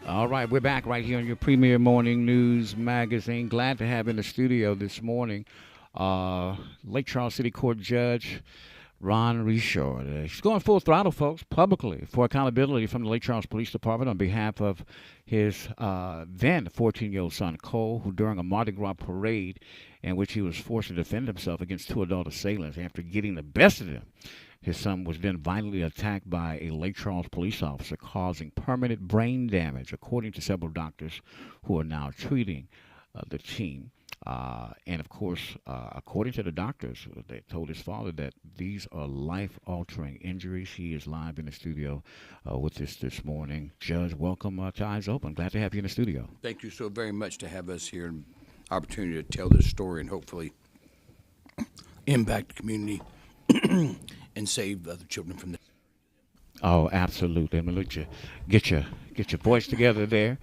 All right, we're back right here on your premier morning news magazine. Glad to have in the studio this morning Lake Charles City Court Judge Ron Richard. He's going full throttle, folks, publicly for accountability from the Lake Charles Police Department on behalf of his then 14-year-old son, Cole, who during a Mardi Gras parade in which he was forced to defend himself against two adult assailants after getting the best of them. His son was then violently attacked by a Lake Charles police officer, causing permanent brain damage, according to several doctors who are now treating the teen. And of course, according to the doctors, they told his father that these are life-altering injuries. He is live in the studio with us this morning. Judge, welcome to Eyes Open. Glad to have you in the studio. Thank you so very much to have us here and opportunity to tell this story and hopefully impact the community and save other children from the. Oh, absolutely. I mean, look, get your voice together there.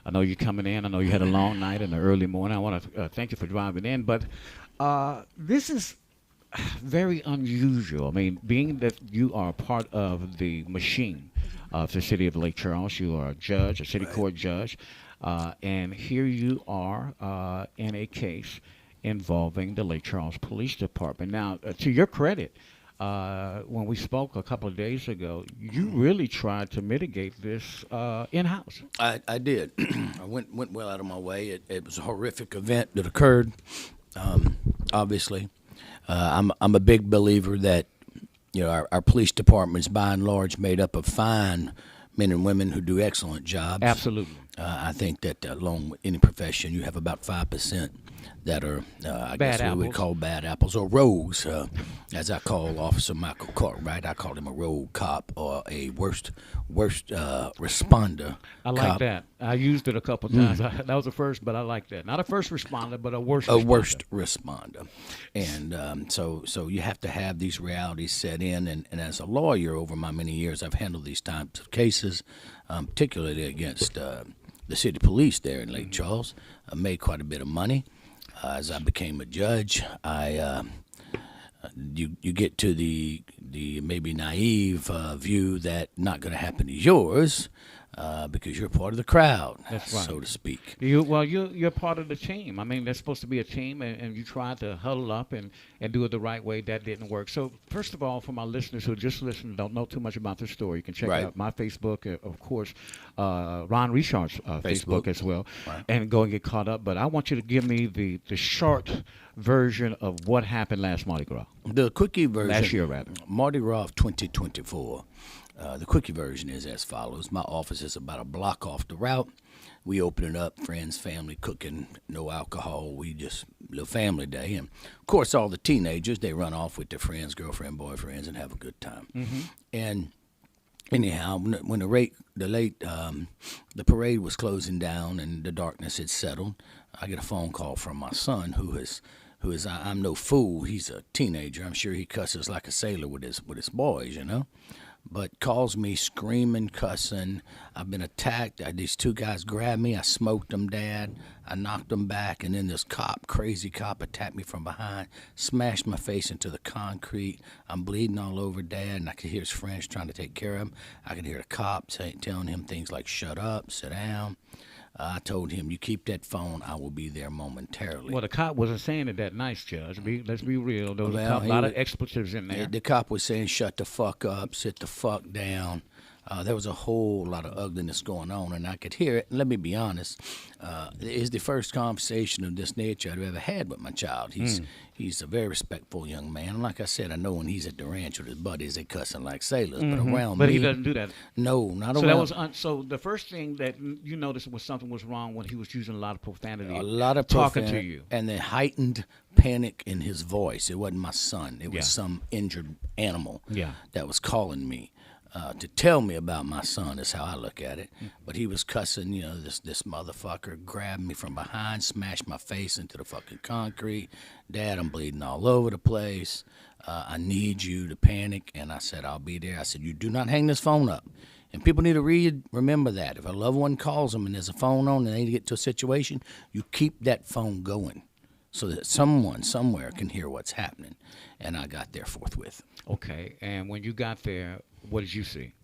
I know you're coming in. I know you had a long night in the early morning. I want to thank you for driving in. But this is very unusual. I mean, being that you are part of the machine of the city of Lake Charles, you are a judge, a city court judge, and here you are in a case involving the Lake Charles Police Department. Now, to your credit, when we spoke a couple of days ago, you really tried to mitigate this in-house. I did. I went well out of my way. It was a horrific event that occurred. Obviously, I'm a big believer that our police department is by and large made up of fine men and women who do excellent jobs. Absolutely. I think that along with any profession, you have about 5% that are, I guess what we would call bad apples or rogues, as I call Officer Michael Cartwright. I call him a rogue cop or a worst responder. I like that. I used it a couple times. That was the first, but I like that. Not a first responder, but a worst responder. A worst responder. And so you have to have these realities set in. And as a lawyer over my many years, I've handled these types of cases, particularly against the city police there in Lake Charles. I made quite a bit of money. As I became a judge, you get to the maybe naive view that not going to happen to yours because you're part of the crowd, that's right, so to speak. You're part of the team. I mean, there's supposed to be a team, and you tried to huddle up and do it the right way. That didn't work. So first of all, for my listeners who just listen, don't know too much about this story, you can check out my Facebook, of course, Ron Richard's Facebook as well, and go and get caught up. But I want you to give me the short version of what happened last Mardi Gras. The quickie version. Last year, rather. Mardi Gras of 2024. The quickie version is as follows. My office is about a block off the route. We open it up, friends, family, cooking, no alcohol. We just little family day. And, of course, all the teenagers, they run off with their friends, girlfriend, boyfriends, and have a good time. Mm-hmm. And anyhow, when the parade was closing down and the darkness had settled, I get a phone call from my son who is I'm no fool. He's a teenager. I'm sure he cusses like a sailor with his boys, but calls me screaming, cussing. I've been attacked. These two guys grabbed me. I smoked them, Dad. I knocked them back, and then this crazy cop, attacked me from behind, smashed my face into the concrete. I'm bleeding all over, Dad, and I could hear his friends trying to take care of him. I could hear the cop telling him things like, shut up, sit down. I told him, you keep that phone, I will be there momentarily. Well, the cop wasn't saying it that nice, Judge. Let's be real. There was a lot of expletives in there. The cop was saying, shut the fuck up, sit the fuck down. There was a whole lot of ugliness going on, and I could hear it. Let me be honest. It's the first conversation of this nature I've ever had with my child. He's a very respectful young man. And like I said, I know when he's at the ranch with his buddies, they cussing like sailors. But around me. But he doesn't do that. No, not so around. That was so the first thing that you noticed was something was wrong when he was using a lot of profanity. A lot of talking to you. And the heightened panic in his voice. It wasn't my son. It was some injured animal that was calling me. To tell me about my son is how I look at it. But he was cussing, this motherfucker grabbed me from behind, smashed my face into the fucking concrete. Dad, I'm bleeding all over the place. I need you to panic. And I said, I'll be there. I said, you do not hang this phone up. And people need to remember that. If a loved one calls them and there's a phone on and they get to a situation, you keep that phone going so that someone somewhere can hear what's happening. And I got there forthwith. Okay. And when you got there, what did you see?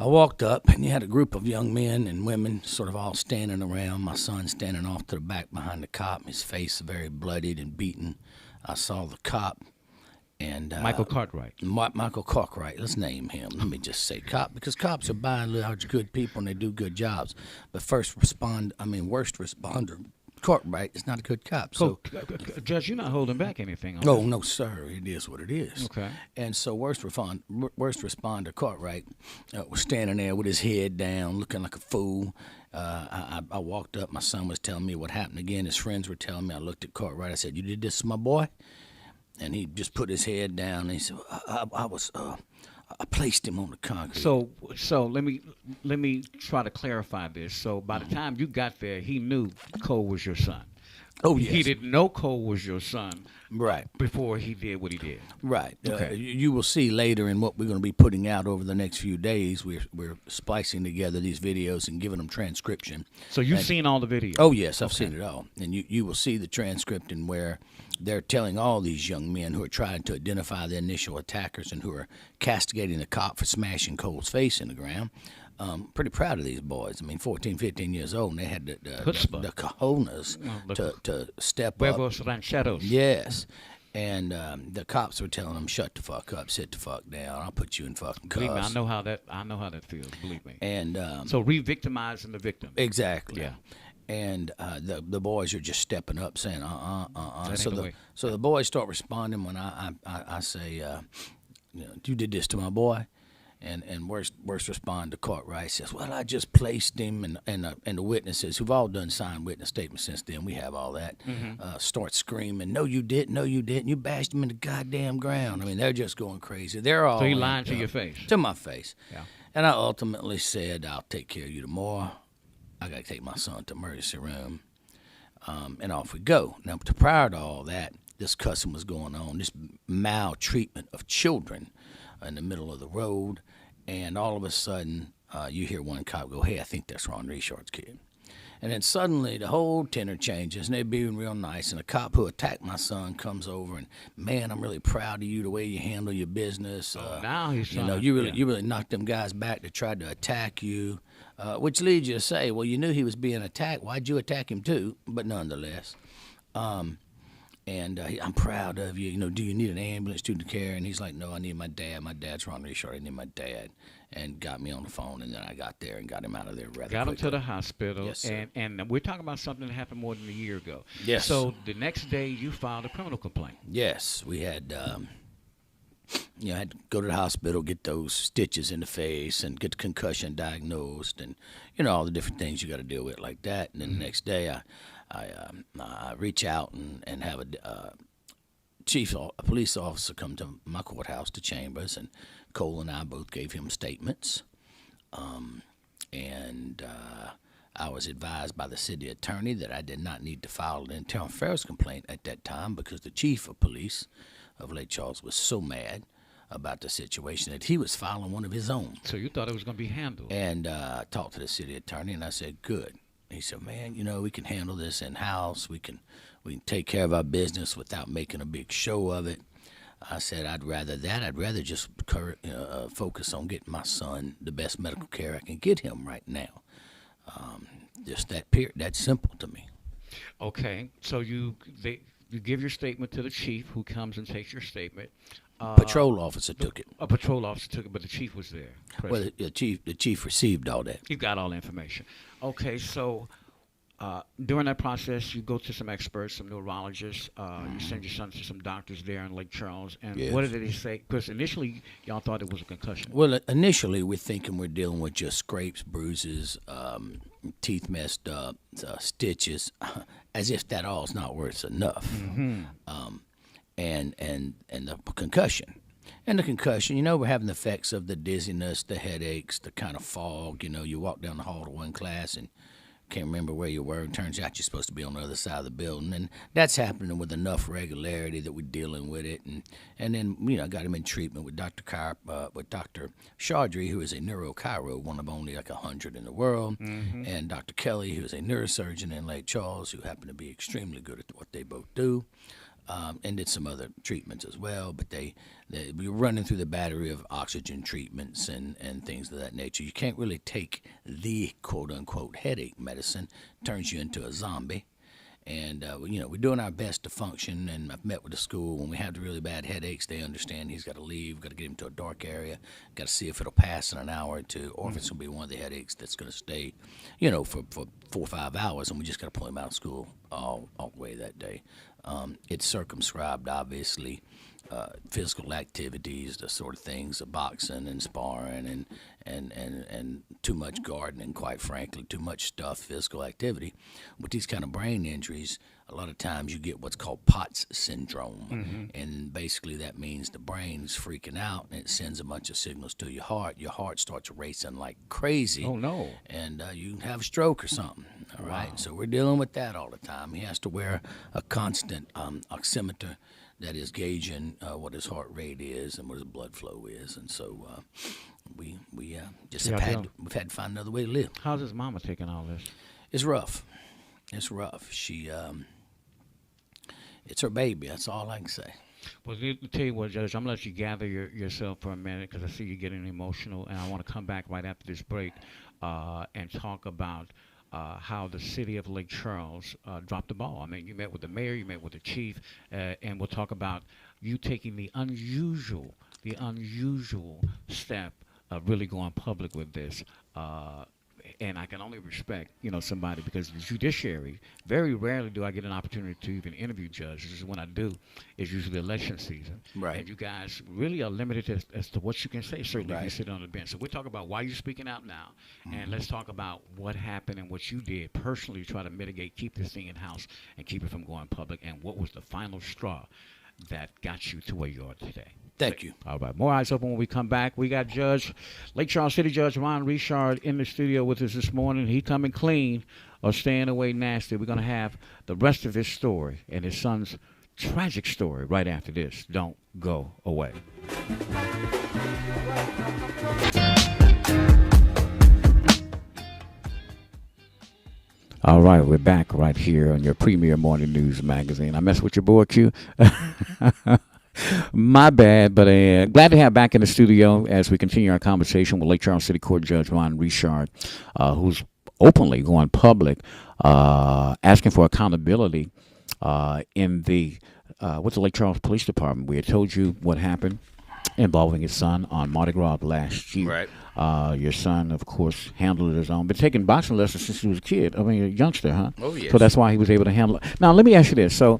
I walked up, and you had a group of young men and women sort of all standing around. My son standing off to the back behind the cop, his face very bloodied and beaten. I saw the cop. And Michael Cartwright. Michael Cartwright, let's name him. Let me just say cop, because cops are by and large good people and they do good jobs. But worst responder, Cartwright is not a good cop. So, Judge, you're not holding back anything on oh this. no, sir, it is what it is. Okay. And so worst responder Cartwright was standing there with his head down, looking like a fool. I walked up. My son was telling me what happened again. His friends were telling me. I looked at Cartwright. I said, "You did this to my boy?" And he just put his head down. And he said, I placed him on the concrete. So let me try to clarify this. So by the time you got there, he knew Cole was your son. Oh, yes. He didn't know Cole was your son. Right. Before he did what he did. Right. Okay. You will see later in what we're going to be putting out over the next few days. We're splicing together these videos and giving them transcription. So you've seen all the videos? Oh, yes, I've seen it all. And you will see the transcript and where they're telling all these young men who are trying to identify the initial attackers and who are castigating the cop for smashing Cole's face in the ground. Pretty proud of these boys. I mean, 14, 15 years old, and they had the cojones to step Huevos up. rancheros. Yes. And the cops were telling them, "Shut the fuck up, sit the fuck down. I'll put you in fucking cuffs." Believe me, I know how that feels. Believe me. And so re-victimizing the victim. Exactly. Yeah. And the boys are just stepping up, saying, That So the boys start responding when I say, "You did this to my boy." And worst responder Cartwright says, "Well, I just placed him," and the witnesses, who've all done signed witness statements since then, we have all that, start screaming, "No, you didn't! No, you didn't! You bashed him in the goddamn ground!" I mean, they're just going crazy. They're all So he lying to your face. To my face. Yeah. And I ultimately said, "I'll take care of you tomorrow. I got to take my son to emergency room," and off we go. Now, prior to all that, this cussing was going on, this maltreatment of children in the middle of the road. And all of a sudden, you hear one cop go, "Hey, I think that's Ron Richard's kid." And then suddenly the whole tenor changes, and they're being real nice. And the cop who attacked my son comes over and, "Man, I'm really proud of you, the way you handle your business. Now he's you really knocked them guys back that tried to attack you," which leads you to say, well, you knew he was being attacked. Why'd you attack him too? But nonetheless. I'm proud of you. Do you need an ambulance, student care? And he's like, "No, I need my dad. My dad's Ron Richard. I need my dad." And got me on the phone, and then I got there and got him out of there rather quickly. Got him to the hospital. Yes, sir. And we're talking about something that happened more than a year ago. Yes. So the next day you filed a criminal complaint. Yes, we had, had to go to the hospital, get those stitches in the face, and get the concussion diagnosed, and all the different things you got to deal with like that. And then the next day, I reach out and have a police officer come to my courthouse, to Chambers, and Cole and I both gave him statements. I was advised by the city attorney that I did not need to file an internal affairs complaint at that time because the chief of police of Lake Charles was so mad about the situation that he was filing one of his own. So you thought it was going to be handled. And I talked to the city attorney, and I said, "Good." He said, "Man, we can handle this in-house. We can take care of our business without making a big show of it." I said, "I'd rather that. I'd rather just focus on getting my son the best medical care I can get him right now." Just that's simple to me. Okay, so you give your statement to the chief, who comes and takes your statement. Patrol officer took it. A patrol officer took it, but the chief was there. Well, the chief received all that. You got all the information. Okay, so during that process, you go to some experts, some neurologists. You send your son to some doctors there in Lake Charles. And Yes. What did they say? Because initially, y'all thought it was a concussion. Well, initially, we're thinking we're dealing with just scrapes, bruises, teeth messed up, stitches, as if that all is not worth enough. Mm-hmm. And the concussion. And the concussion, we're having the effects of the dizziness, the headaches, the kind of fog. You walk down the hall to one class and can't remember where you were, and turns out you're supposed to be on the other side of the building. And that's happening with enough regularity that we're dealing with it. And then, I got him in treatment with Dr. Chaudhry, who is a neurochiro, one of only like 100 in the world, and Dr. Kelly, who is a neurosurgeon in Lake Charles, who happen to be extremely good at what they both do. and did some other treatments as well. But we were running through the battery of oxygen treatments and things of that nature. You can't really take the quote unquote headache medicine; turns you into a zombie. And we're doing our best to function. And I've met with the school when we have the really bad headaches. They understand he's got to leave. Got to get him to a dark area. Got to see if it'll pass in an hour or two, or if it's gonna be one of the headaches that's gonna stay, for 4 or 5 hours. And we just got to pull him out of school all the way that day. It's circumscribed, obviously. Physical activities, the sort of things of boxing and sparring and too much gardening, quite frankly, too much stuff, physical activity. With these kind of brain injuries, a lot of times you get what's called POTS syndrome. And basically that means the brain's freaking out and it sends a bunch of signals to your heart. Your heart starts racing like crazy. Oh, no. And you have a stroke or something. All right. Wow. So we're dealing with that all the time. He has to wear a constant oximeter that is gauging what his heart rate is and what his blood flow is, and so we've had to find another way to live. How's his mama taking all this? It's rough. It's rough. It's her baby. That's all I can say. Well, let me tell you what, Judge, I'm going to let you gather yourself for a minute because I see you getting emotional, and I want to come back right after this break and talk about how the city of Lake Charles dropped the ball. I mean, you met with the mayor, you met with the chief, and we'll talk about you taking the unusual step of really going public with this. And I can only respect, somebody, because the judiciary, very rarely do I get an opportunity to even interview judges. When I do, it's usually election season. Right. And you guys really are limited as to what you can say, certainly if you Right. sit on the bench. So we'll talk about why you're speaking out now, and let's talk about what happened and what you did personally to try to mitigate, keep this thing in-house, and keep it from going public, and what was the final straw that got you to where you are today. Thank you. All right. More eyes open when we come back. We got Lake Charles City Judge Ron Richard in the studio with us this morning. He coming clean or staying away nasty. We're going to have the rest of his story and his son's tragic story right after this. Don't go away. All right, we're back right here on your premier morning news magazine. I messed with your boy Q. My bad, but glad to have back in the studio as we continue our conversation with Lake Charles City Court Judge Ron Richard, who's openly going public, asking for accountability in with the Lake Charles Police Department. We had told you what happened involving his son on Mardi Gras last year. Right. Your son, of course, handled it his own, but taking boxing lessons since he was a kid. I mean, a youngster, huh? Oh, yes. So that's why he was able to handle it. Now, let me ask you this. So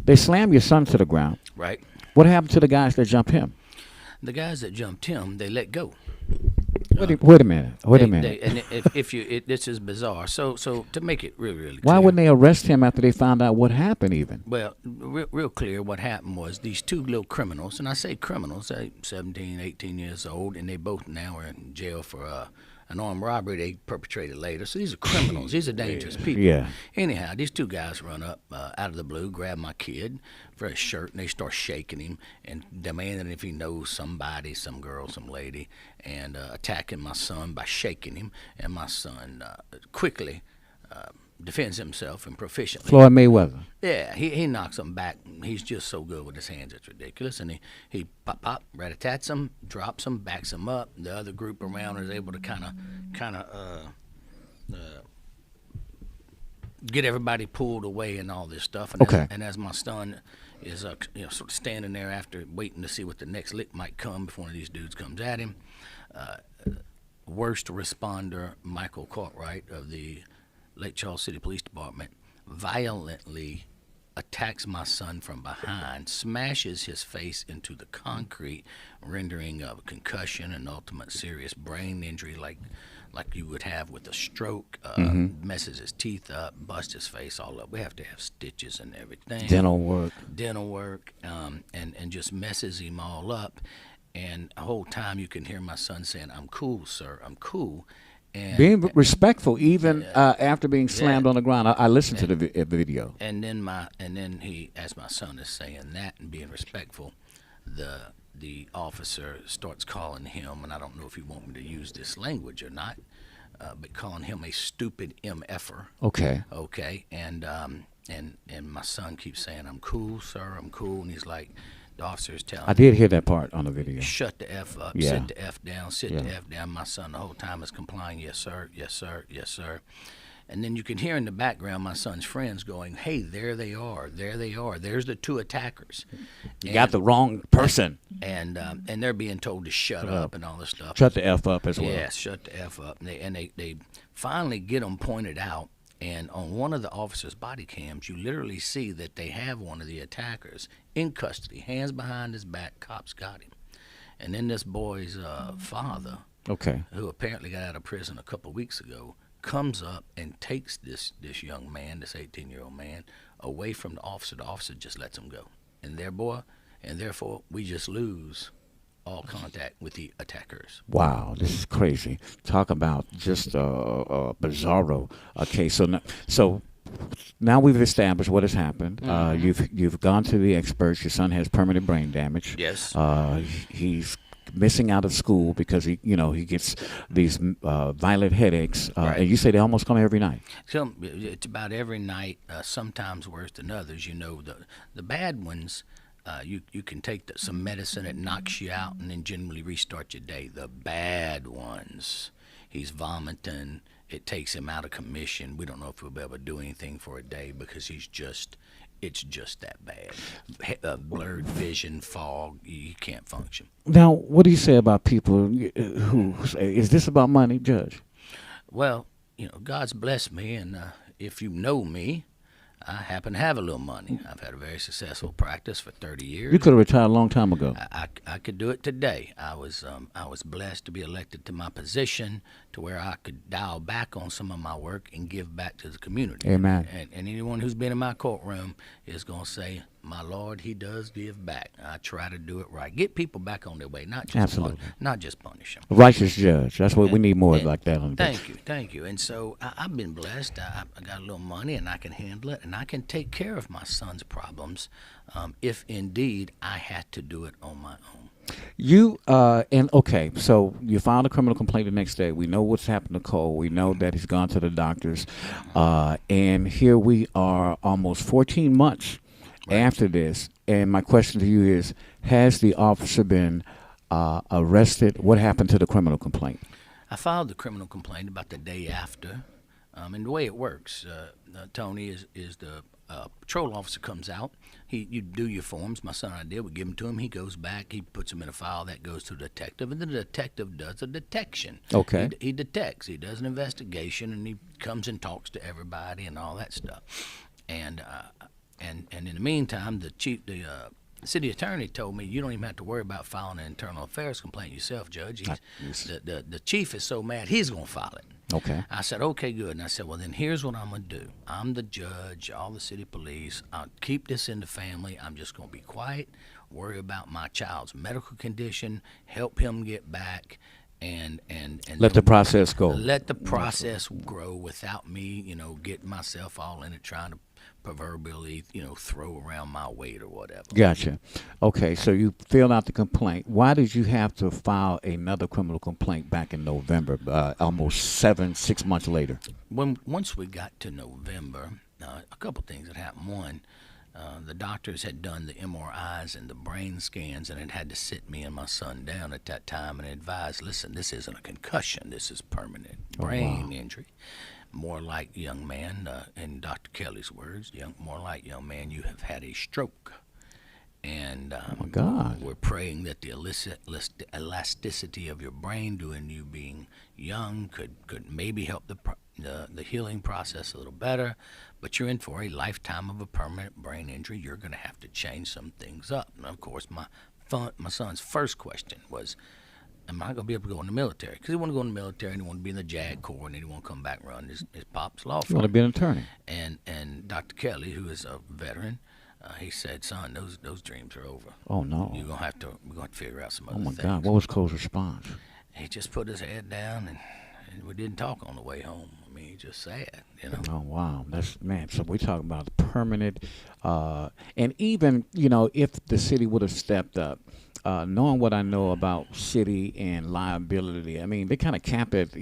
they slammed your son to the ground. Right. What happened to the guys that jumped him? The guys that jumped him, they let go. Wait a minute. And this is bizarre. So to make it really Why clear, wouldn't they arrest him after they found out what happened even? Well, real clear, what happened was these two little criminals, and I say criminals, 17, 18 years old, and they both now are in jail for an armed robbery they perpetrated later. So these are criminals. These are dangerous people. Yeah. Anyhow, these two guys run up out of the blue, grab my kid for his shirt, and they start shaking him and demanding if he knows somebody, some girl, some lady, and attacking my son by shaking him. And my son quickly defends himself and proficiently. Floyd Mayweather. Yeah, he knocks him back. He's just so good with his hands, it's ridiculous. And he pop, rat-a-tats him, drops him, backs him up. The other group around is able to kind of get everybody pulled away and all this stuff. And Okay. as my son is sort of standing there after waiting to see what the next lick might come before one of these dudes comes at him, worst responder Michael Cartwright of the Lake Charles City Police Department violently attacks my son from behind, smashes his face into the concrete, rendering a concussion and ultimate serious brain injury like you would have with a stroke, messes his teeth up, busts his face all up. We have to have stitches and everything. Dental work. And just messes him all up. And the whole time you can hear my son saying, "I'm cool, sir, I'm cool." And Being respectful even after being slammed on the ground. I listened to the video. And then he, as my son is saying that and being respectful, the officer starts calling him, and I don't know if you want me to use this language or not, but calling him a stupid MFer. Okay. Okay, and and my son keeps saying, "I'm cool, sir. I'm cool." And he's like, the officer's I telling him, did hear that part on the video. "Shut the f up, Yeah. sit the f down, sit Yeah. the f down." My son the whole time is complying, "Yes, sir. Yes, sir. Yes, sir." And then you can hear in the background my son's friends going, "Hey, there they are. There they are. There's the two attackers." You got the wrong person. And they're being told to shut up and all this stuff. Shut the F up as well. Yes, shut the f up. And they finally get them pointed out. And on one of the officers' body cams, you literally see that they have one of the attackers in custody, hands behind his back. Cops got him. And then this boy's father, Okay. who apparently got out of prison a couple of weeks ago, comes up and takes this young man, this 18-year-old man, away from the officer. The officer just lets him go. And therefore we just lose all contact with the attackers. Wow, this is crazy. Talk about just a bizarro case. So now we've established what has happened. You've gone to the experts. Your son has permanent brain damage. Yes. He's missing out of school because he gets these violent headaches. Right. And you say they almost come every night. So it's about every night, sometimes worse than others. You know, the bad ones, you can take some medicine that knocks you out and then generally restart your day. The bad ones, he's vomiting. It takes him out of commission. We don't know if we'll be able to do anything for a day because it's just that bad. Blurred vision, fog, you can't function. Now, what do you say about people who say, is this about money, Judge? Well, God's blessed me, and if you know me, I happen to have a little money. I've had a very successful practice for 30 years. You could have retired a long time ago. I could do it today. I was blessed to be elected to my position to where I could dial back on some of my work and give back to the community. Amen. And anyone who's been in my courtroom is going to say, "My Lord, he does give back." I try to do it right. Get people back on their way, not just punish them. A righteous judge. That's what we need more like that on the bench. Thank you. And so I've been blessed. I got a little money, and I can handle it, and I can take care of my son's problems if indeed I had to do it on my own. So you filed a criminal complaint the next day. We know what's happened to Cole. We know that he's gone to the doctors, and here we are, almost 14 months after this. And my question to you is: has the officer been arrested? What happened to the criminal complaint? I filed the criminal complaint about the day after, and the way it works, Tony, is the patrol officer comes out. You do your forms. My son and I did. We give them to him. He goes back. He puts them in a file that goes to the detective, and then the detective does a detection. Okay. He detects. He does an investigation, and he comes and talks to everybody and all that stuff. And in the meantime, the city attorney told me, "You don't even have to worry about filing an internal affairs complaint yourself, Judge. The chief is so mad he's going to file it." Okay. I said, "Okay, good." And I said, "Well, then here's what I'm going to do. I'm the judge, all the city police. I'll keep this in the family. I'm just going to be quiet, worry about my child's medical condition, help him get back, and Let the process go. Let the process grow without me, getting myself all in it, trying to proverbially, throw around my weight or whatever." Gotcha. Okay, so you filled out the complaint. Why did you have to file another criminal complaint back in November, almost 6 months later? Once we got to November, a couple things had happened. One, the doctors had done the MRIs and the brain scans, and it had to sit me and my son down at that time and advise, "Listen, this isn't a concussion. This is permanent brain injury. More like, young man," in Dr. Kelly's words, "more like, young man, you have had a stroke." And Oh my God. we're praying that the elasticity of your brain, doing you being young, could maybe help the healing process a little better. But you're in for a lifetime of a permanent brain injury. You're going to have to change some things up. And of course, my son's first question was, "Am I going to be able to go in the military?" Because he wanted to go in the military, and he wanted to be in the JAG Corps, and then he wanted to come back and run his pop's law You firm. want to be an attorney? And Dr. Kelly, who is a veteran, he said, "Son, those dreams are over. Oh no. We're gonna have to figure out some other Oh my things." God. What was Cole's response? He just put his head down, and we didn't talk on the way home. I mean, he just sad, Oh wow, So we're talking about permanent, and even if the city would have stepped up, knowing what I know about city and liability, I mean, they kind of cap it,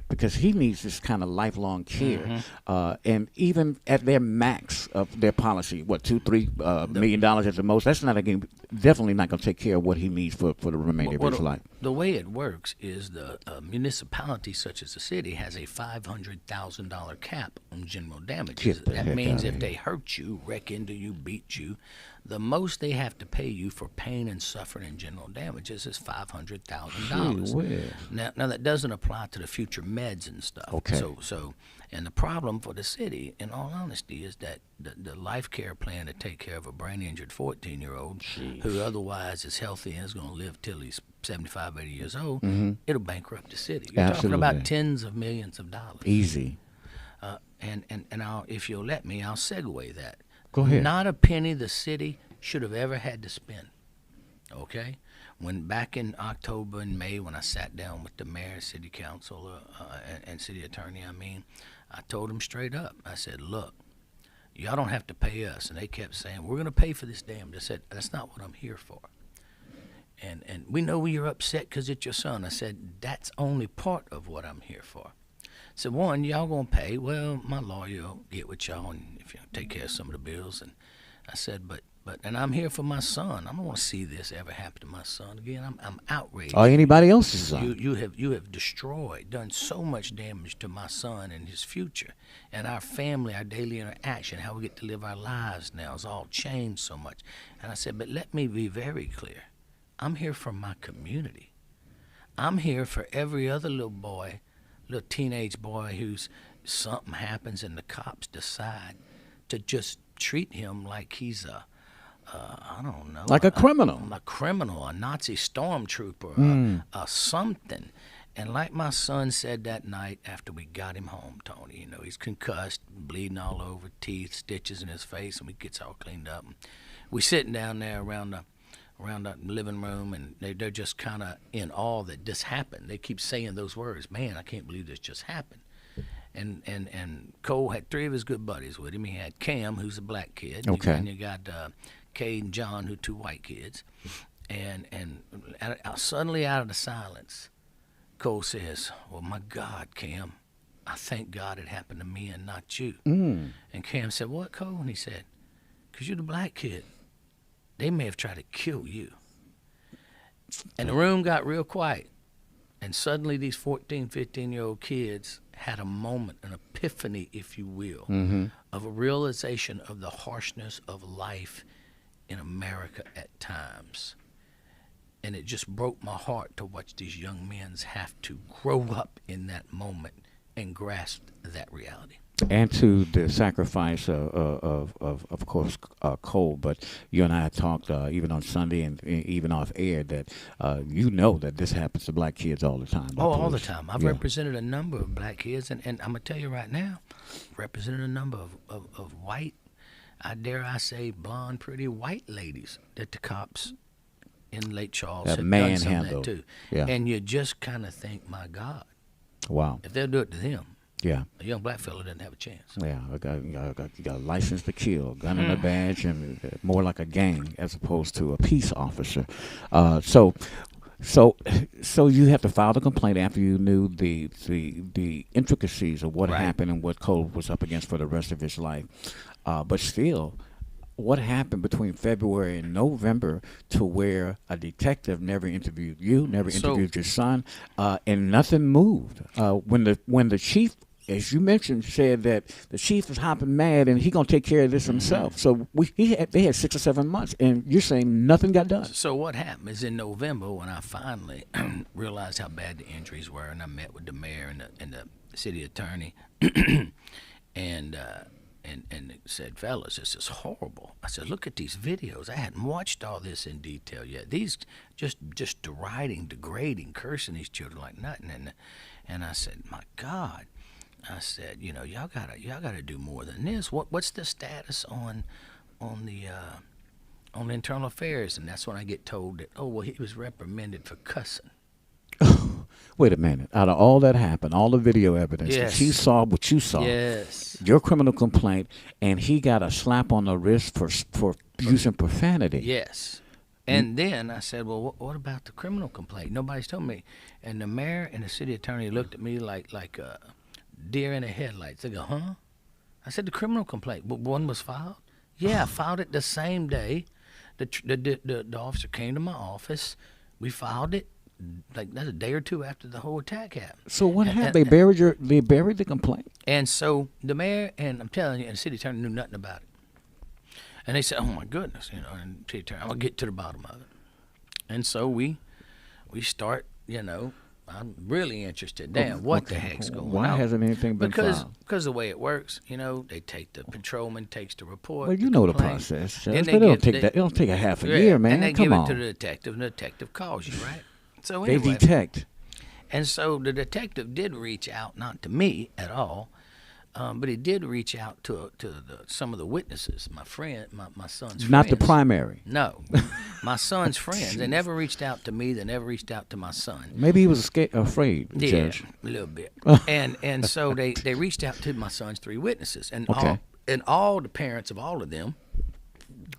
because he needs this kind of lifelong care. And even at their max of their policy, what, $2-3 million at the most, that's not again definitely not going to take care of what he needs for the remainder of his life. The way it works is the municipality, such as the city, has a $500,000 cap on general damages. That means if they hurt you, wreck into you, beat you, the most they have to pay you for pain and suffering and general damages is $500,000. Now that doesn't apply to the future meds and stuff. Okay. And the problem for the city, in all honesty, is that the life care plan to take care of a brain injured 14-year-old who otherwise is healthy and is going to live till he's 75, 80 years old, it'll bankrupt the city. You're talking about tens of millions of dollars. Easy. And if you'll let me, I'll segue that. Go ahead. Not a penny the city should have ever had to spend. Okay? When back in October and May, when I sat down with the mayor, city council, and city attorney, I told them straight up. I said, look, y'all don't have to pay us. And they kept saying, we're going to pay for this dam. I said, that's not what I'm here for. And we know you're upset because it's your son. I said, that's only part of what I'm here for. So one, y'all gonna pay? Well, my lawyer will get with y'all and if you take care of some of the bills. And I said, but I'm here for my son. I don't want to see this ever happen to my son again. I'm outraged. Or anybody else's son. You have destroyed, done so much damage to my son and his future, and our family, our daily interaction, how we get to live our lives now is all changed so much. And I said, but let me be very clear. I'm here for my community. I'm here for every other little teenage boy who's something happens and the cops decide to just treat him like he's I don't know, like a criminal, a Nazi stormtrooper, something. And like my son said that night after we got him home, Tony, he's concussed, bleeding all over, teeth, stitches in his face, and we gets all cleaned up. And we sitting down there around the living room, and they're just kind of in awe that this happened. They keep saying those words, man, I can't believe this just happened. And Cole had three of his good buddies with him. He had Cam, who's a black kid. Okay. And you got Cade and John, who are two white kids. And suddenly out of the silence, Cole says, well, my God, Cam, I thank God it happened to me and not you. And Cam said, what, Cole? And he said, because you're the black kid. They may have tried to kill you. And the room got real quiet. And suddenly these 14, 15-year-old kids had a moment, an epiphany, if you will, of a realization of the harshness of life in America at times. And it just broke my heart to watch these young men have to grow up in that moment and grasp that reality. And to the sacrifice of course, Cole. But you and I talked even on Sunday and even off air that that this happens to black kids all the time. All the time. I've represented a number of black kids, and I'm going to tell you right now, represented a number of white, I dare I say, blonde, pretty white ladies that the cops in Lake Charles have done some of that too. Yeah. And you just kind of think, my God, wow, if they'll do it to them, yeah, a young black fella doesn't have a chance. Yeah, you got a license to kill, gun and a badge, and more like a gang as opposed to a peace officer. So you have to file the complaint after you knew the intricacies of what happened and what Cole was up against for the rest of his life. But still, what happened between February and November to where a detective never interviewed you, never interviewed your son, and nothing moved? When the chief, as you mentioned, said that the chief was hopping mad and he gonna take care of this himself. So they had 6 or 7 months, and you're saying nothing got done. So what happened is in November when I finally realized how bad the injuries were, and I met with the mayor and the city attorney, and said, fellas, this is horrible. I said, look at these videos. I hadn't watched all this in detail yet. These just deriding, degrading, cursing these children like nothing. And I said, my God. I said, y'all gotta do more than this. What's the status on the internal affairs? And that's when I get told that, he was reprimanded for cussing. Wait a minute. Out of all that happened, all the video evidence, that she saw what you saw, your criminal complaint, and he got a slap on the wrist for using profanity. Yes. And then I said, well, what about the criminal complaint? Nobody's told me. And the mayor and the city attorney looked at me like a deer in the headlights. They go, huh? I said, the criminal complaint. But one was filed? Yeah, I filed it the same day. The officer came to my office. We filed it. Like that's a day or two after the whole attack happened. So what happened? They buried the complaint. And so the mayor and I'm telling you, and the city attorney knew nothing about it. And they said, "Oh my goodness," and the city attorney, I'm gonna get to the bottom of it. And so we start, I'm really interested. Damn, what the heck's going on? Why hasn't anything been filed? Because the way it works, they take the patrolman takes the report. Well, you know the process, Judge. It don't take a half a year, man. And they Come give on. it to the detective, and the detective calls you, right? So They anyway, detect. And so the detective did reach out, not to me at all, but he did reach out to some of the witnesses, my friend, my son's friends. Not the primary. No, my son's friends. They never reached out to me. They never reached out to my son. Maybe he was afraid, Yeah, Judge. a little bit. and so they reached out to my son's 3 witnesses, and Okay. all the parents of all of them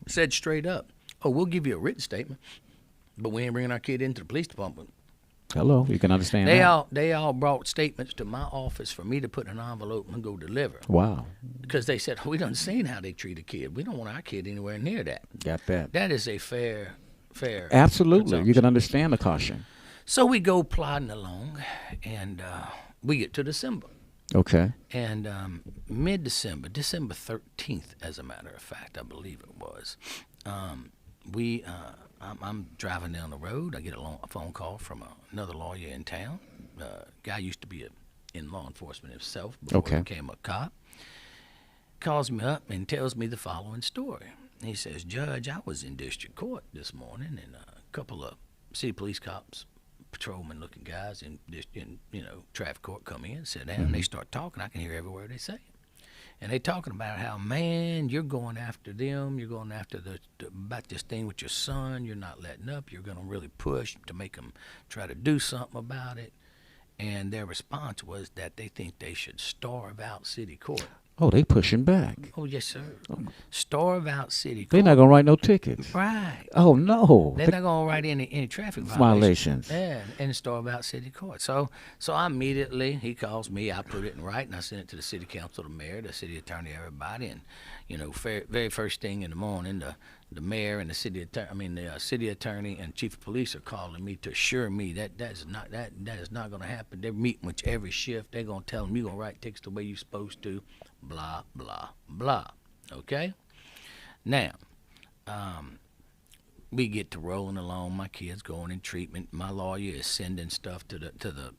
said straight up, "Oh, we'll give you a written statement, but we ain't bringing our kid into the police department." Hello, you can understand that. They all brought statements to my office for me to put in an envelope and go deliver. Wow. Because they said, we done seen how they treat a kid. We don't want our kid anywhere near that. Got that. That is a fair Absolutely. presumption. You can understand the caution. So we go plodding along, and we get to December. Okay. And mid-December, December 13th, as a matter of fact, I believe it was, I'm driving down the road. I get a phone call from another lawyer in town. Guy used to be in law enforcement himself before he became a cop. Calls me up and tells me the following story. He says, "Judge, I was in district court this morning, and a couple of city police cops, patrolman-looking guys in traffic court come in, sit down, and they start talking. I can hear every word they say. And they talking about how, man, you're going after them. You're going after about this thing with your son. You're not letting up. You're going to really push to make them try to do something about it." And their response was that they think they should starve out city court. Oh, they pushing back. Oh, yes, sir. Starve out city court. They're not going to write no tickets. Right. Oh, no. They're not going to write any traffic Violations. Yeah, and starve out city court. So I immediately, he calls me, I put it in writing, I sent it to the city council, the mayor, the city attorney, everybody, and, very first thing in the morning, the mayor and the city attorney and chief of police are calling me to assure me that is not going to happen. They're meeting with every shift. They're going to tell them you're going to write tickets the way you're supposed to, blah, blah, blah. Okay? Now, we get to rolling along. My kid's going in treatment. My lawyer is sending stuff to the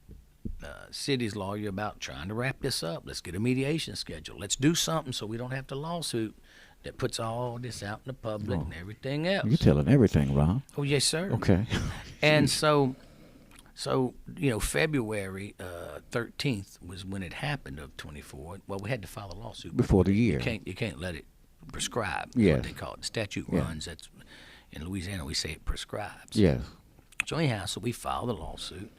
city's lawyer about trying to wrap this up. Let's get a mediation schedule. Let's do something so we don't have to lawsuit that puts all this out in the public and everything else. You're telling everything, Ron. Oh, yes, sir. Okay. And so February 13th was when it happened of 24. Well, we had to file a lawsuit Before the year. You can't let it prescribe. Yes. What they call it. The statute runs. That's in Louisiana we say it prescribes. Yes. So anyhow, we filed the lawsuit,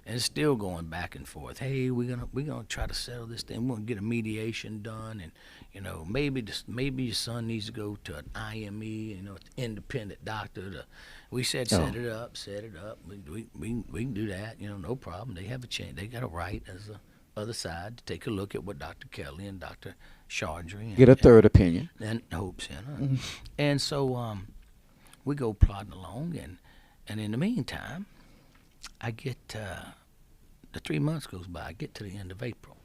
and it's still going back and forth. Hey, we're gonna try to settle this thing. We're gonna get a mediation done, and maybe your son needs to go to an IME, an independent doctor. We said set it up. We can do that. No problem. They have a chance. They got a right as the other side to take a look at what Dr. Kelly and Dr. Chaudry Get a third opinion. And Hope Center. And so we go plodding along, and in the meantime, I get the 3 months goes by. I get to the end of April.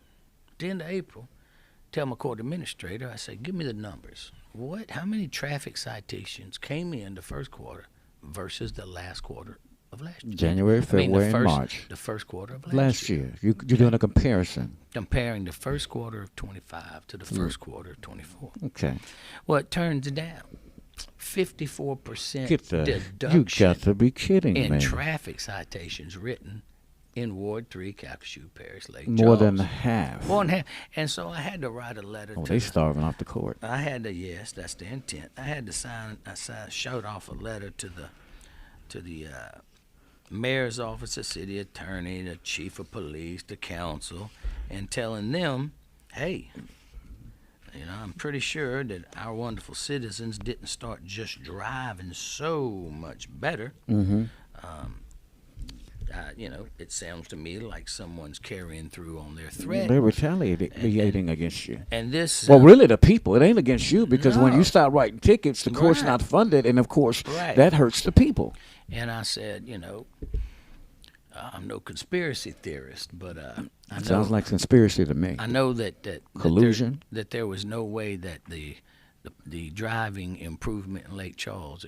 At the end of April, tell my court administrator, I say, give me the numbers. How many traffic citations came in the first quarter versus the last quarter of last year? January, February, and March. The first quarter of last year. You're doing a comparison. Comparing the first quarter of 25 to the first quarter of 24. Okay. Well, it turns down. 54% deduction. You got to be kidding me. In traffic citations written in Ward 3, Calcasieu Parish, Lake More Charles. than half. More than half. And so I had to write a letter to they starving off the court. I had to, yes, that's the intent. I had to showed off a letter to the mayor's office, the city attorney, the chief of police, the council, and telling them, hey, You know, I'm pretty sure that our wonderful citizens didn't start just driving so much better. Mm-hmm. Um, you know, it sounds to me like someone's carrying through on their They're threat. retaliating against you. And this, Well, really, the people. It ain't against you because when you no, start writing tickets, the court's right, not funded, and of course, right. that hurts the people. And I said, you know, I'm no conspiracy theorist, but I know Sounds like conspiracy to me. I know that Collusion. that there was no way that the driving improvement in Lake Charles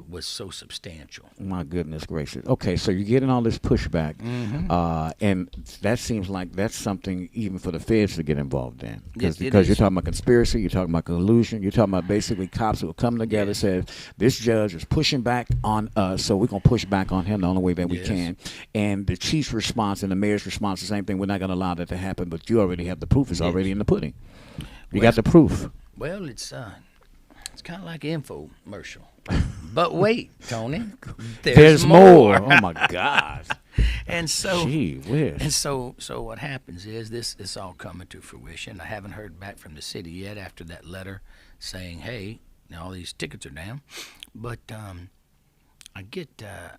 was so substantial. My goodness gracious. Okay, so you're getting all this pushback, and that seems like that's something even for the feds to get involved in. Because you're talking about conspiracy, you're talking about collusion, you're talking about basically cops who will come together and say, this judge is pushing back on us, so we're going to push back on him the only way that we can. And the chief's response and the mayor's response, the same thing. We're not going to allow that to happen, but you already have the proof. It's already in the pudding. You got the proof. Well, it's kind of like an infomercial. But wait, Tony, there's more. Oh my God! And so, gee whiz. And so what happens is this all coming to fruition. I haven't heard back from the city yet after that letter saying, "Hey, now all these tickets are down." But I get I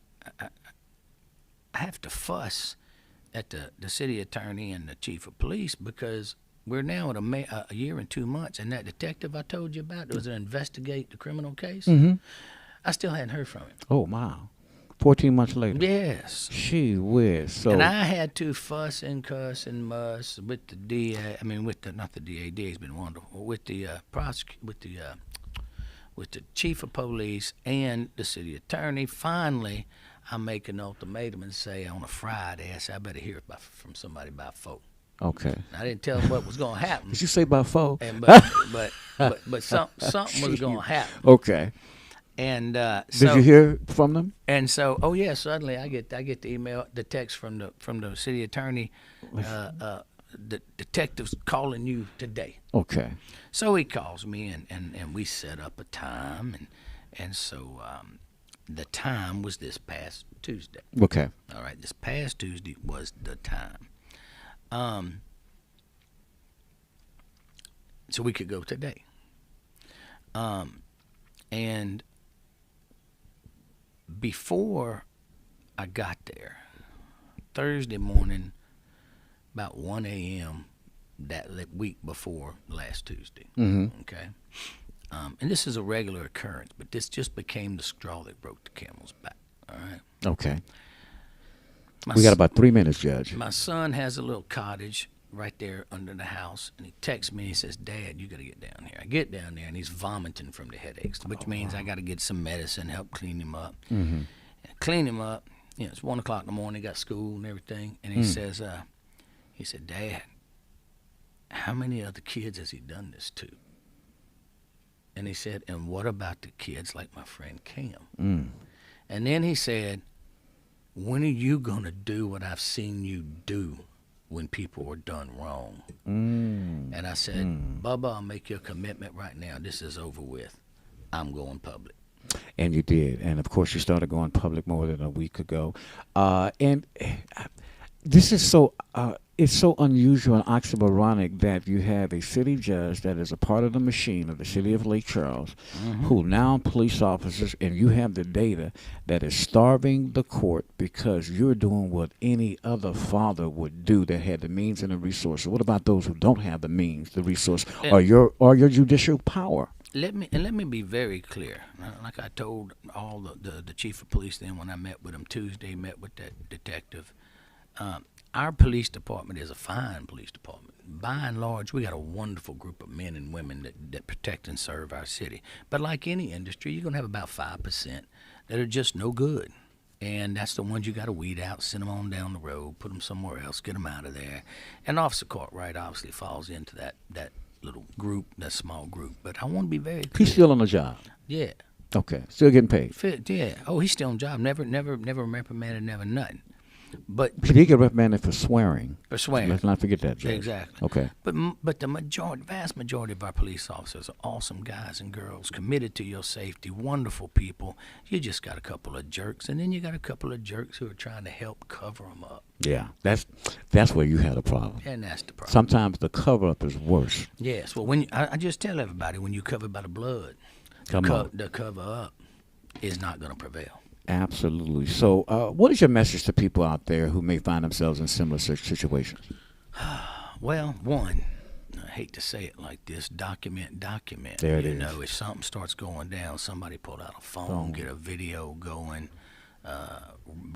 have to fuss at the city attorney and the chief of police because we're now at a year and 2 months, and that detective I told you about that was to investigate the criminal case, I still hadn't heard from him. Oh, wow. 14 months later. Yes. Gee whiz. So, and I had to fuss and cuss and muss with the DA. I mean, not the DA. DA's been wonderful. With the with the chief of police and the city attorney. Finally, I make an ultimatum and say on a Friday, I said, I better hear from somebody by 4. okay. I didn't tell them what was going to happen. Did you say by 4? And, but something was going to happen. Okay. And did you hear from them? And so, oh yeah, suddenly I get the email, the text from the city attorney. The detective's calling you today. Okay. So he calls me and we set up a time and so the time was this past Tuesday. Okay. All right, this past Tuesday was the time. So we could go today. And before I got there, Thursday morning, about 1 a.m. that week before last Tuesday. Mm-hmm. Okay. And this is a regular occurrence, but this just became the straw that broke the camel's back. All right. Okay. We got about 3 minutes, Judge. My son has a little cottage right there under the house, and he texts me. He says, "Dad, you got to get down here." I get down there, and he's vomiting from the headaches, which means I got to get some medicine, help clean him up. Mm-hmm. And clean him up. You know, it's 1 o'clock in the morning. Got school and everything, and he says, he said, "Dad, how many other kids has he done this to?" And he said, "And what about the kids like my friend Cam?" Mm. And then he said, "When are you going to do what I've seen you do when people were done wrong?" Mm. And I said, "Bubba, I'll make you a commitment right now. This is over with. I'm going public." And you did. And, of course, you started going public more than a week ago. And this is so it's so unusual and oxymoronic that you have a city judge that is a part of the machine of the city of Lake Charles, who now police officers, and you have the data that is starving the court because you're doing what any other father would do that had the means and the resources. What about those who don't have the means, the resource, or your judicial power? Let me be very clear. Like I told all the chief of police then when I met with him Tuesday, met with that detective. Our police department is a fine police department. By and large, we got a wonderful group of men and women that protect and serve our city. But like any industry, you're going to have about 5% that are just no good. And that's the ones you got to weed out, send them on down the road, put them somewhere else, get them out of there. And Officer Cartwright obviously falls into that little group, that small group. But I want to be very clear. He's still on the job. Yeah. Okay. Still getting paid. Yeah. Oh, he's still on the job. Never reprimanded, never nothing. But He did get reprimanded for swearing. for swearing. Let's not forget that, Judge. Exactly. Okay. But the vast majority of our police officers are awesome guys and girls, committed to your safety, wonderful people. You just got a couple of jerks, and then you got a couple of jerks who are trying to help cover them up. Yeah, that's where you had a problem. And that's the problem. Sometimes the cover up is worse. Yes. Well, I just tell everybody, when you're covered by the blood, the cover up is not going to prevail. Absolutely. So, what is your message to people out there who may find themselves in similar situations? Well, one, I hate to say it like this, document. There it you is. know, if something starts going down, somebody pull out a phone, get a video going,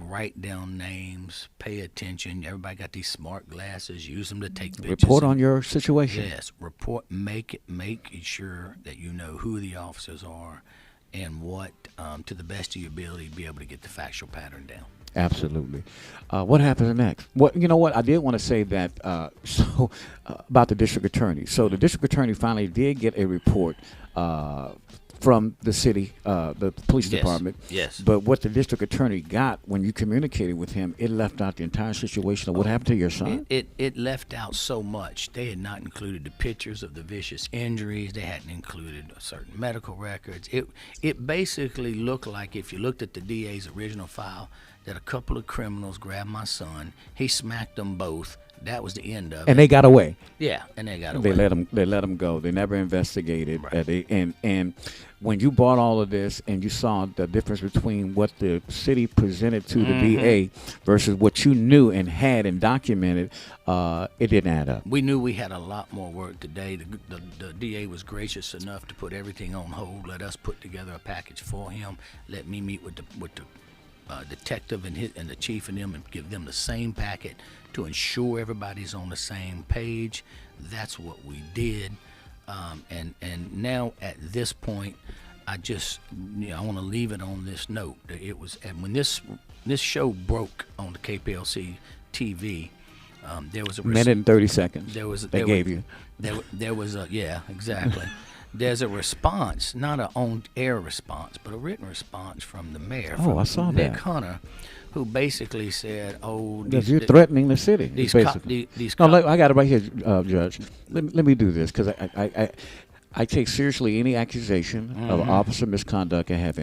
write down names, pay attention. Everybody got these smart glasses, use them to take pictures. Report on your situation. Yes, report, make sure that you know who the officers are and what, to the best of your ability, be able to get the factual pattern down. Absolutely. What happens next? You know what? I did want to say that about the district attorney. So the district attorney finally did get a report from the city, the police department. Yes. But what the district attorney got when you communicated with him, it left out the entire situation of what happened to your son. It left out so much. They had not included the pictures of the vicious injuries. They hadn't included certain medical records. It basically looked like, if you looked at the DA's original file, that a couple of criminals grabbed my son. He smacked them both. That was the end of it. And they got away. Yeah, and they got away. They let him go. They never investigated. Right. And when you bought all of this and you saw the difference between what the city presented to the DA versus what you knew and had and documented, it didn't add up. We knew we had a lot more work today. The DA was gracious enough to put everything on hold, let us put together a package for him, let me meet with the detective and the chief and them and give them the same packet to ensure everybody's on the same page. That's what we did. And now at this point, I just, I want to leave it on this note. It was, and when this show broke on the KPLC TV, there was a minute and 30 seconds. There was yeah, exactly. There's a response, not an on-air response, but a written response from the mayor, I saw Nick that. Hunter, who basically said, you're threatening the city. I got it right here, Judge. Let me do this, because I take seriously any accusation of officer misconduct and have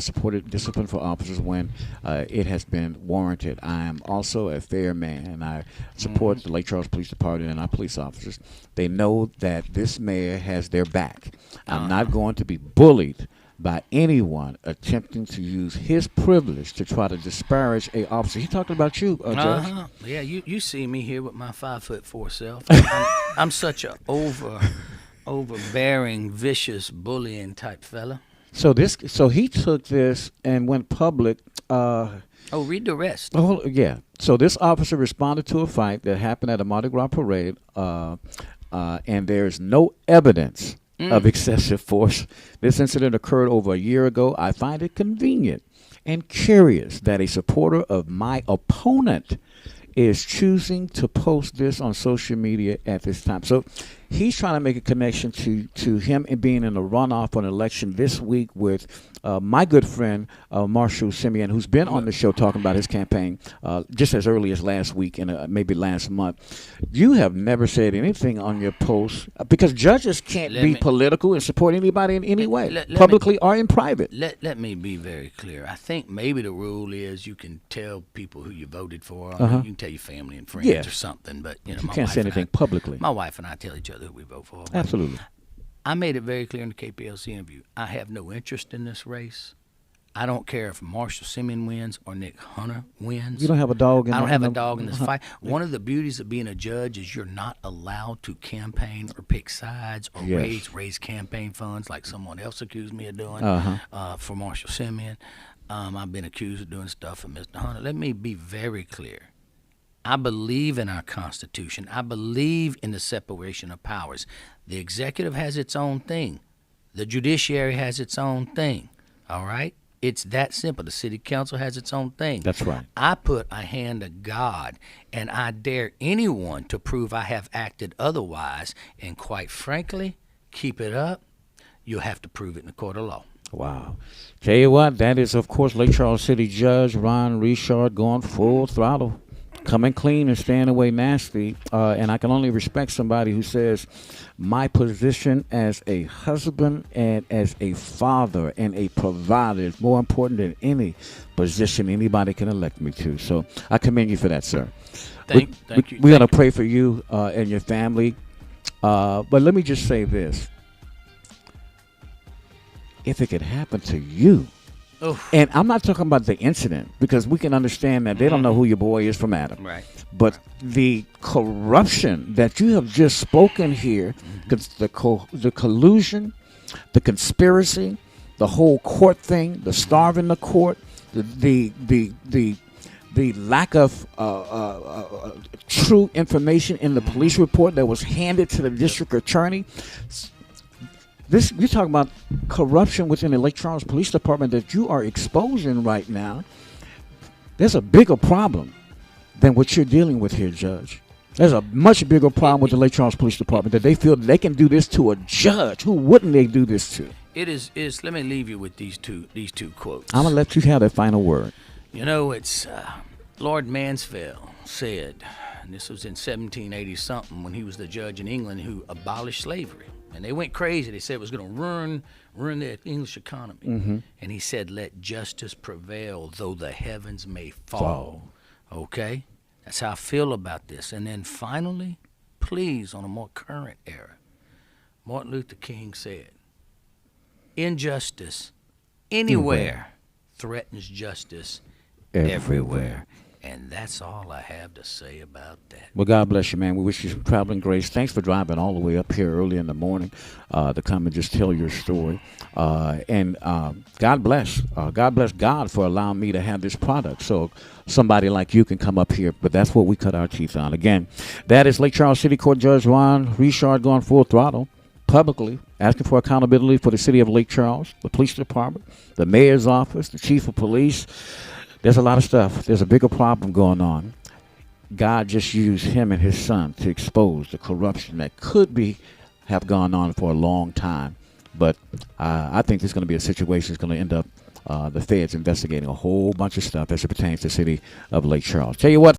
supported discipline for officers when it has been warranted. I am also a fair man, and I support the Lake Charles Police Department and our police officers. They know that this mayor has their back. I'm not going to be bullied by anyone attempting to use his privilege to try to disparage a officer. He talking about you, Judge. Yeah, you see me here with my 5'4" self. I'm such a overbearing, vicious, bullying type fella. So he took this and went public. Read the rest. Oh, yeah. So this officer responded to a fight that happened at a Mardi Gras parade, and there's no evidence of excessive force. This incident occurred over a year ago. I find it convenient and curious that a supporter of my opponent is choosing to post this on social media at this time. So he's trying to make a connection to him and being in a runoff on an election this week with my good friend Marshall Simeon, who's been on the show talking about his campaign just as early as last week and maybe last month. You have never said anything on your post because judges can't be political and support anybody in any way, publicly or in private. Let me be very clear. I think maybe the rule is you can tell people who you voted for. You can tell your family and friends or something, but you can't say anything publicly. My wife and I tell each other who we vote for. Absolutely. I made it very clear in the KPLC interview. I have no interest in this race. I don't care if Marshall Simeon wins or Nick Hunter wins. You don't have a dog in I don't have a dog in this fight. One of the beauties of being a judge is you're not allowed to campaign or pick sides or raise campaign funds like someone else accused me of doing for Marshall Simeon. I've been accused of doing stuff for Mr. Hunter. Let me be very clear. I believe in our Constitution. I believe in the separation of powers. The executive has its own thing. The judiciary has its own thing. All right? It's that simple. The city council has its own thing. That's right. I put a hand to God, and I dare anyone to prove I have acted otherwise. And quite frankly, keep it up, you'll have to prove it in the court of law. Wow. Tell you what, that is, of course, Lake Charles City Judge Ron Richard going full throttle, coming clean and staying away nasty. And I can only respect somebody who says, my position as a husband and as a father and a provider is more important than any position anybody can elect me to. So I commend you for that, sir. Thank you. We're going to pray for you and your family. But let me just say this. If it could happen to you, Oof. and I'm not talking about the incident, because we can understand that they don't know who your boy is from Adam. Right. But the corruption that you have just spoken here, the collusion, the conspiracy, the whole court thing, the starving the court, the lack of true information in the police report that was handed to the district attorney. You're talking about corruption within the Lake Charles Police Department that you are exposing right now. There's a bigger problem than what you're dealing with here, Judge. There's a much bigger problem with the Lake Charles Police Department that they feel that they can do this to a judge. Who wouldn't they do this to? It is. Let me leave you with these two quotes. I'm gonna let you have that final word. You know, it's Lord Mansfield said, and this was in 1780 something when he was the judge in England who abolished slavery. And they went crazy. They said it was going to ruin the English economy. Mm-hmm. And he said, let justice prevail, though the heavens may fall. Okay? That's how I feel about this. And then finally, please, on a more current era, Martin Luther King said, injustice anywhere threatens justice everywhere. And that's all I have to say about that. Well, God bless you, man. We wish you some traveling grace. Thanks for driving all the way up here early in the morning to come and just tell your story. And God bless. God bless God for allowing me to have this product. So somebody like you can come up here. But that's what we cut our teeth on. Again, that is Lake Charles City Court Judge Ron Richard going full throttle, publicly asking for accountability for the city of Lake Charles, the police department, the mayor's office, the chief of police. There's a lot of stuff. There's a bigger problem going on. God just used him and his son to expose the corruption that could have gone on for a long time. But I think there's going to be a situation that's going to end up the feds investigating a whole bunch of stuff as it pertains to the city of Lake Charles. Tell you what.